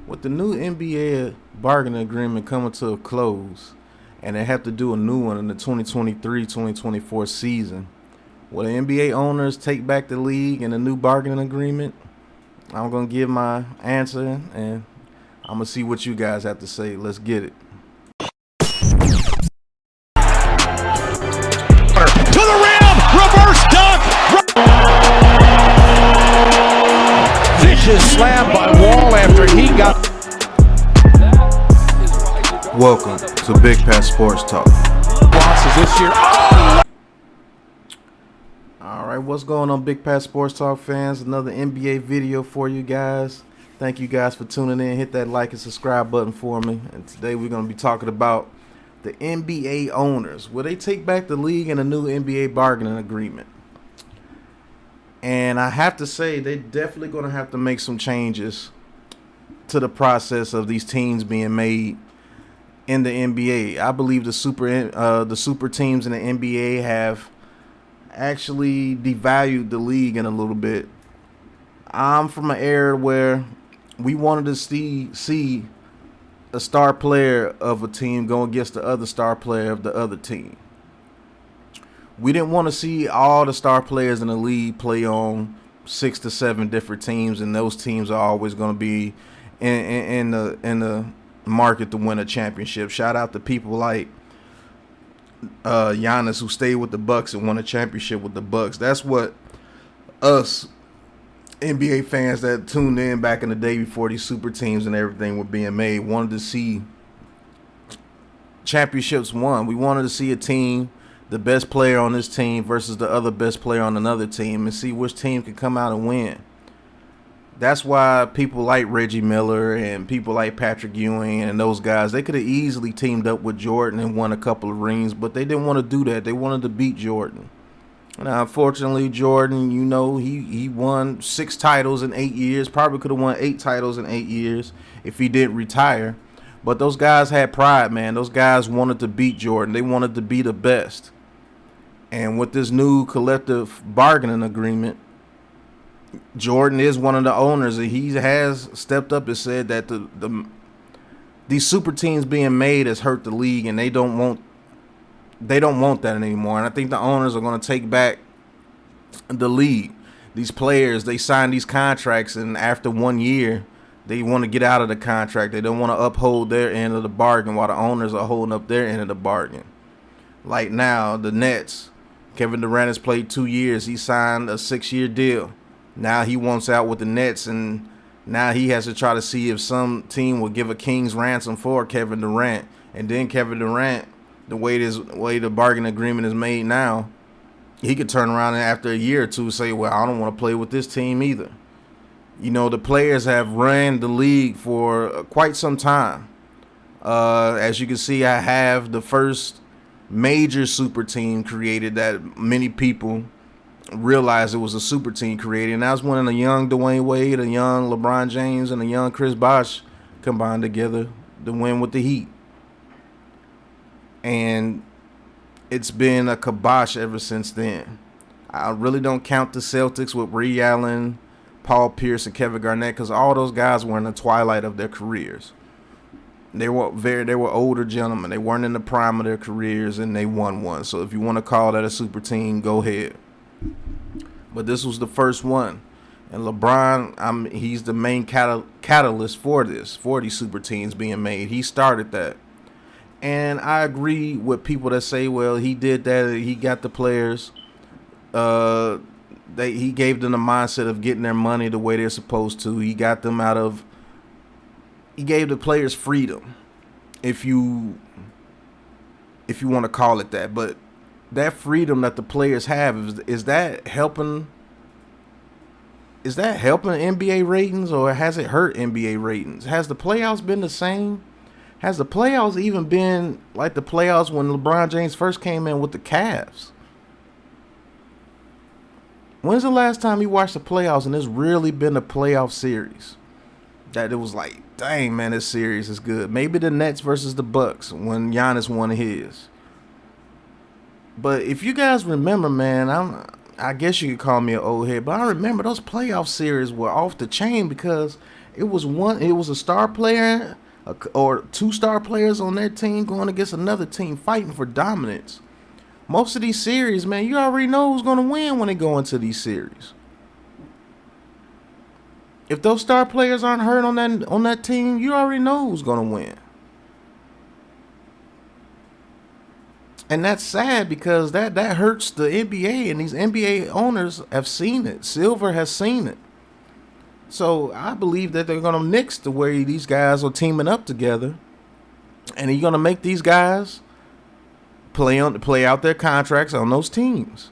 With the new NBA bargaining agreement coming to a close, and they have to do a new one in the 2023-2024 season, will the NBA owners take back the league and a new bargaining agreement? I'm going to give my answer, and I'm going to see what you guys have to say. Let's get it. To the rim, reverse dunk. Vicious slam by Wall after he got. Welcome to Big Pat Sports Talk. Losses this year. Oh! All right, what's going on, Big Pat Sports Talk fans? Another NBA video for you guys. Thank you guys for tuning in. Hit that like and subscribe button for me. And today we're going to be talking about the NBA owners. Will they take back the league and a new NBA bargaining agreement? And I have to say, they're definitely going to have to make some changes to the process of these teams being made in the NBA. I believe the super teams in the NBA have actually devalued the league in a little bit. I'm from an era where we wanted to see a star player of a team go against the other star player of the other team. We didn't want to see all the star players in the league play on 6 to 7 different teams, and those teams are always going to be in the market to win a championship. Shout out to people like Giannis, who stayed with the Bucks and won a championship with the Bucks. That's what us NBA fans that tuned in back in the day before these super teams and everything were being made wanted to see championships won. We wanted to see a team, the best player on this team versus the other best player on another team, and see which team could come out and win. That's why people like Reggie Miller and people like Patrick Ewing and those guys, they could have easily teamed up with Jordan and won a couple of rings, but they didn't want to do that. They wanted to beat Jordan. Now, unfortunately, Jordan, he won 6 titles in 8 years. Probably could have won 8 titles in 8 years if he didn't retire. But those guys had pride, man. Those guys wanted to beat Jordan. They wanted to be the best. And with this new collective bargaining agreement, Jordan is one of the owners, and he has stepped up and said that these super teams being made has hurt the league, and they don't want that anymore. And I think the owners are going to take back the league. These players, they sign these contracts, and after 1 year, they want to get out of the contract. They don't want to uphold their end of the bargain while the owners are holding up their end of the bargain. Like now, the Nets, Kevin Durant has played 2 years. He signed a 6-year deal. Now he wants out with the Nets, and now he has to try to see if some team will give a king's ransom for Kevin Durant. And then Kevin Durant, the way the bargain agreement is made now, he could turn around and after a year or two say, well, I don't want to play with this team either. The players have ran the league for quite some time. As you can see, I have the first major super team created that many people realized it was a super team created, and that was when a young Dwayne Wade, a young LeBron James, and a young Chris Bosh combined together to win with the Heat. And it's been a kibosh ever since then. I really don't count the Celtics with Ray Allen, Paul Pierce, and Kevin Garnett, because all those guys were in the twilight of their careers. They were older gentlemen. They weren't in the prime of their careers, and they won one. So if you want to call that a super team, go ahead. But this was the first one. And LeBron, he's the main catalyst for these super teams being made. He started that. And I agree with people that say, well, he did that. He got the players. He gave them the mindset of getting their money the way they're supposed to. He got them he gave the players freedom, if you want to call it that. But that freedom that the players have, is that helping NBA ratings, or has it hurt NBA ratings? Has the playoffs been the same? Has the playoffs even been like the playoffs when LeBron James first came in with the Cavs? When's the last time you watched the playoffs and it's really been a playoff series that it was like, dang, man, this series is good? Maybe the Nets versus the Bucks when Giannis won his. But if you guys remember, man, I guess you could call me an old head, but I remember those playoff series were off the chain because It was a star player or 2 star players on their team going against another team fighting for dominance. Most of these series, man, you already know who's going to win when they go into these series. If those star players aren't hurt on that team, you already know who's going to win. And that's sad because that hurts the NBA, and these NBA owners have seen it. Silver has seen it. So I believe that they're going to nix the way these guys are teaming up together, and you're going to make these guys play out their contracts on those teams.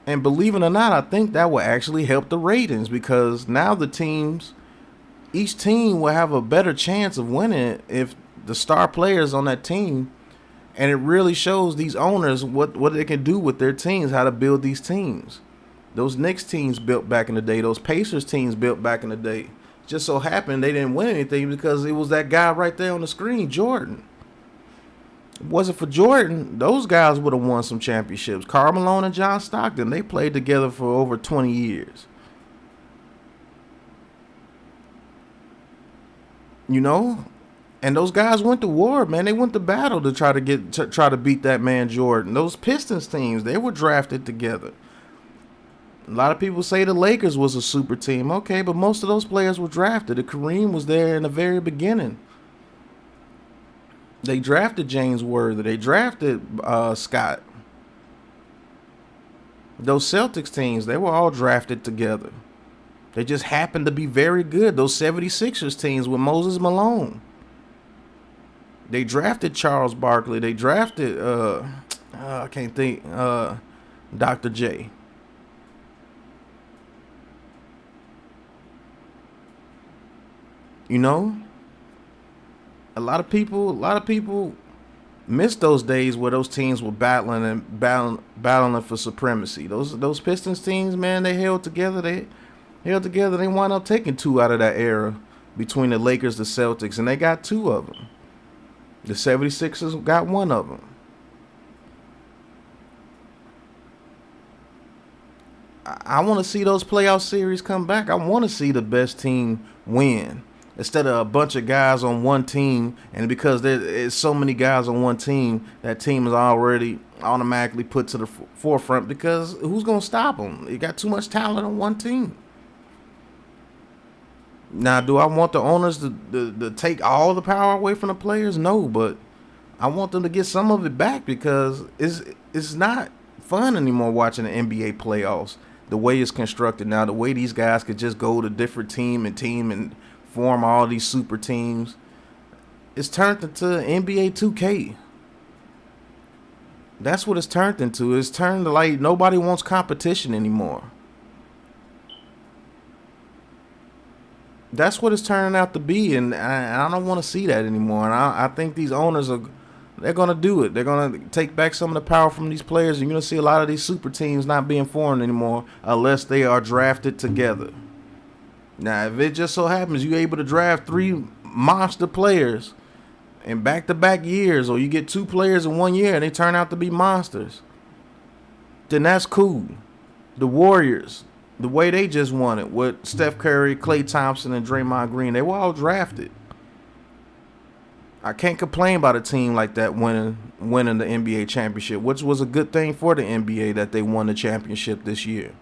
And believe it or not, I think that will actually help the ratings, because now each team will have a better chance of winning if the star players on that team. And it really shows these owners what they can do with their teams, how to build these teams. Those Knicks teams built back in the day, those Pacers teams built back in the day. Just so happened they didn't win anything because it was that guy right there on the screen, Jordan. If it wasn't for Jordan, those guys would have won some championships. Karl Malone and John Stockton, they played together for over 20 years. You know? And those guys went to war, man. They went to battle to try to beat that man Jordan. Those Pistons teams, they were drafted together. A lot of people say the Lakers was a super team. Okay, but most of those players were drafted. Kareem was there in the very beginning. They drafted James Worthy. They drafted Scott. Those Celtics teams, they were all drafted together. They just happened to be very good. Those 76ers teams with Moses Malone. They drafted Charles Barkley. They drafted, I can't think, Dr. J. You know, a lot of people miss those days where those teams were battling for supremacy. Those Pistons teams, man, they held together. They wound up taking 2 out of that era between the Lakers, the Celtics, and they got 2 of them. The 76ers got 1 of them. I want to see those playoff series come back. I want to see the best team win instead of a bunch of guys on one team. And because there's so many guys on one team, that team is already automatically put to the forefront because who's going to stop them? You got too much talent on one team. Now, do I want the owners to take all the power away from the players? No, but I want them to get some of it back because it's not fun anymore watching the NBA playoffs. The way it's constructed now, the way these guys could just go to different team and form all these super teams. It's turned into NBA 2K. That's what it's turned into. It's turned to like nobody wants competition anymore. That's what it's turning out to be, and I don't want to see that anymore. And I think these owners they're going to do it. They're going to take back some of the power from these players, and you're going to see a lot of these super teams not being formed anymore unless they are drafted together. Now, if it just so happens you're able to draft 3 monster players in back-to-back years, or you get 2 players in 1 year and they turn out to be monsters, then that's cool. The Warriors, the way they just won it with Steph Curry, Klay Thompson, and Draymond Green, they were all drafted. I can't complain about a team like that winning the NBA championship, which was a good thing for the NBA that they won the championship this year.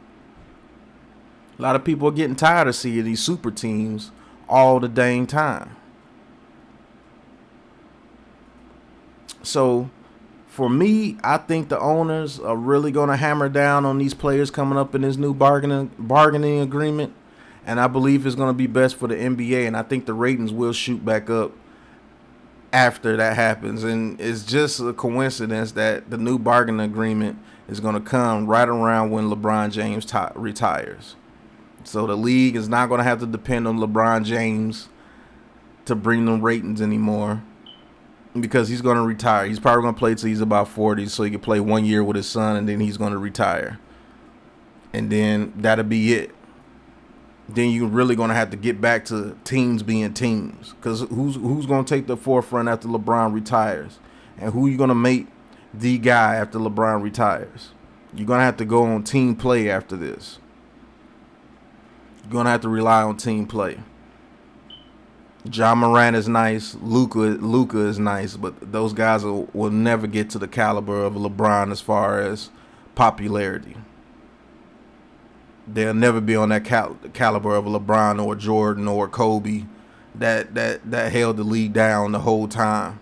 A lot of people are getting tired of seeing these super teams all the dang time. So, for me, I think the owners are really going to hammer down on these players coming up in this new bargaining agreement. And I believe it's going to be best for the NBA. And I think the ratings will shoot back up after that happens. And it's just a coincidence that the new bargaining agreement is going to come right around when LeBron James retires. So the league is not going to have to depend on LeBron James to bring them ratings anymore, because he's going to retire. He's probably going to play till he's about 40 so he can play 1 year with his son, and then he's going to retire. And then that'll be it. Then you're really going to have to get back to teams being teams, because who's going to take the forefront after LeBron retires? And who you going to make the guy after LeBron retires? You're going to have to go on team play after this. You're going to have to rely on team play. John Moran is nice. Luka is nice, but those guys will never get to the caliber of LeBron as far as popularity. They'll never be on that caliber of LeBron or Jordan or Kobe that held the league down the whole time.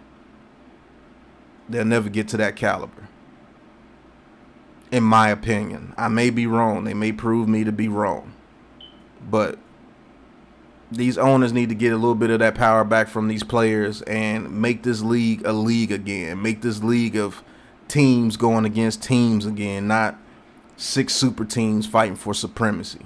They'll never get to that caliber, in my opinion. I may be wrong. They may prove me to be wrong. But these owners need to get a little bit of that power back from these players and make this league a league again. Make this league of teams going against teams again, not 6 super teams fighting for supremacy.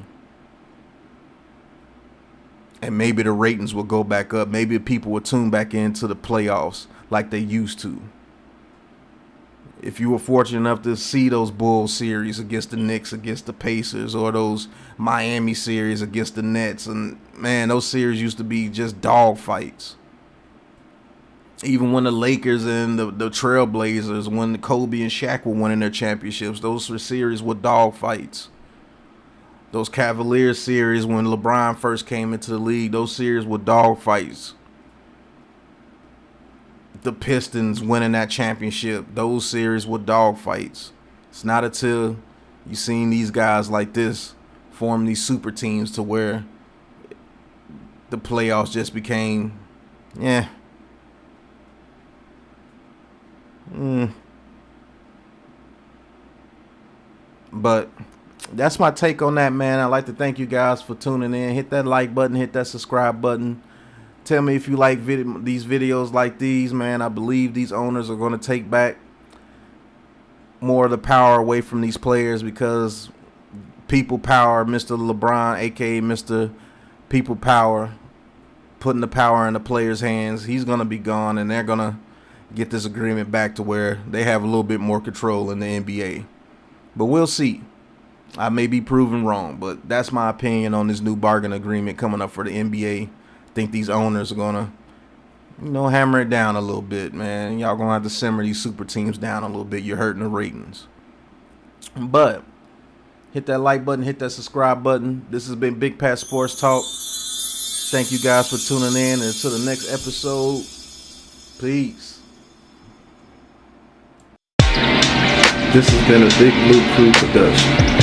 And maybe the ratings will go back up. Maybe people will tune back into the playoffs like they used to. If you were fortunate enough to see those Bulls series against the Knicks, against the Pacers, or those Miami series against the Nets, and man, those series used to be just dog fights. Even when the Lakers and the Trailblazers, when Kobe and Shaq were winning their championships, those series were dog fights. Those Cavaliers series when LeBron first came into the league, those series were dog fights. The Pistons winning that championship, those series were dog fights. It's not until you seen these guys like this form these super teams to where the playoffs just became, But that's my take on that, man. I'd like to thank you guys for tuning in. Hit that like button, hit that subscribe button. Tell me if you like these videos like these, man. I believe these owners are going to take back more of the power away from these players, because people power, Mr. LeBron, a.k.a. Mr. People Power, putting the power in the players' hands. He's going to be gone, and they're going to get this agreement back to where they have a little bit more control in the NBA. But we'll see. I may be proven wrong, but that's my opinion on this new bargain agreement coming up for the NBA. Think these owners are gonna, hammer it down a little bit, man. Y'all gonna have to simmer these super teams down a little bit. You're hurting the ratings. But hit that like button, hit that subscribe button. This has been Big Pat Sports Talk. Thank you guys for tuning in, and until the next episode, peace. This has been a Big Blue Crew production.